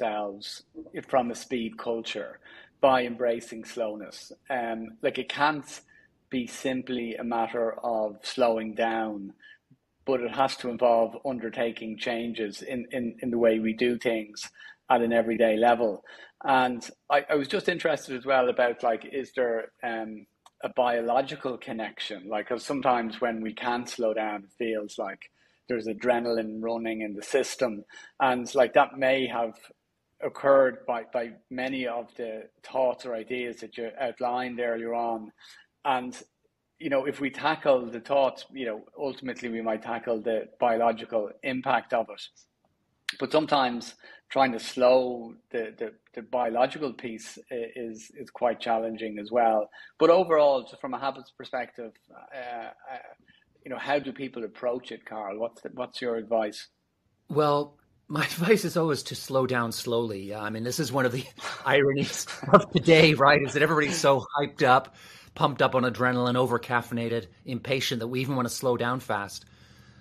ourselves from a speed culture by embracing slowness. Like it can't be simply a matter of slowing down, but it has to involve undertaking changes in the way we do things at an everyday level. And I was just interested as well about like, is there a biological connection? Like, 'cause sometimes when we can slow down, it feels like there's adrenaline running in the system. And like that may have occurred by many of the thoughts or ideas that you outlined earlier on. And if we tackle the thoughts, ultimately we might tackle the biological impact of it. But sometimes trying to slow the biological piece is quite challenging as well. But overall, just from a habits perspective, how do people approach it, Carl? What's your advice? Well, my advice is always to slow down slowly. Yeah, I mean, this is one of the ironies of today, right? Is that everybody's so hyped up, pumped up on adrenaline, over caffeinated, impatient that we even want to slow down fast.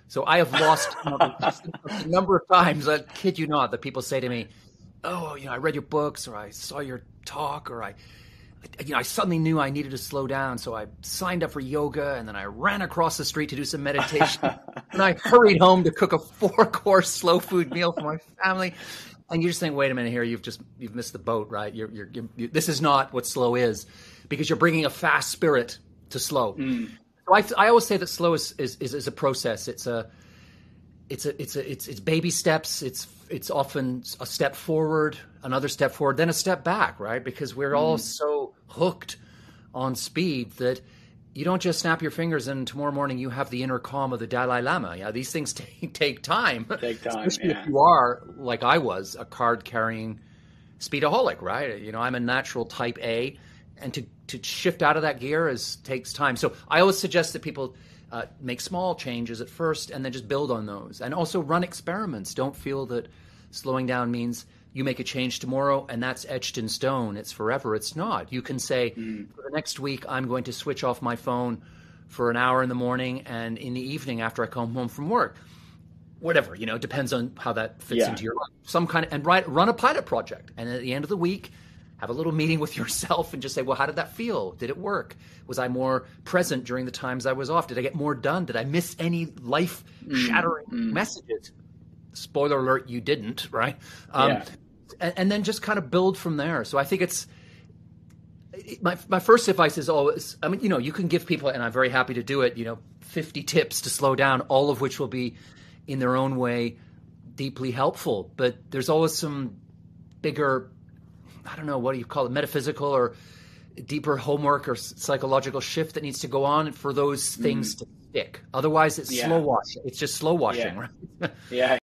So I have lost a number of times, I kid you not, that people say to me, "Oh, I read your books, or I saw your talk, or I suddenly knew I needed to slow down, so I signed up for yoga, and then I ran across the street to do some meditation, and I hurried home to cook a 4-course slow food meal for my family." And you just think, wait a minute here, you've missed the boat, right? This is not what slow is, because you're bringing a fast spirit to slow. So I always say that slow is a process. It's baby steps. It's often a step forward, another step forward, then a step back, right? Because we're all so hooked on speed that you don't just snap your fingers and tomorrow morning you have the inner calm of the Dalai Lama. Yeah, these things take time. Especially if you are, like I was, a card-carrying speedaholic, right? I'm a natural type A, and to shift out of that gear takes time. So I always suggest that people make small changes at first and then just build on those. And also run experiments. Don't feel that slowing down means you make a change tomorrow and that's etched in stone. It's forever. It's not. You can say, for the next week, I'm going to switch off my phone for an hour in the morning and in the evening after I come home from work. Whatever, depends on how that fits into your life. And run a pilot project. And at the end of the week, have a little meeting with yourself and just say, well, how did that feel? Did it work? Was I more present during the times I was off? Did I get more done? Did I miss any life-shattering messages? Spoiler alert, you didn't, right? And then just kind of build from there. So I think my first advice is always, you can give people, and I'm very happy to do it, 50 tips to slow down, all of which will be in their own way deeply helpful. But there's always some bigger, I don't know, what do you call it, metaphysical or deeper homework or psychological shift that needs to go on for those things to stick. Otherwise, it's slow washing. It's just slow washing, right? Yeah.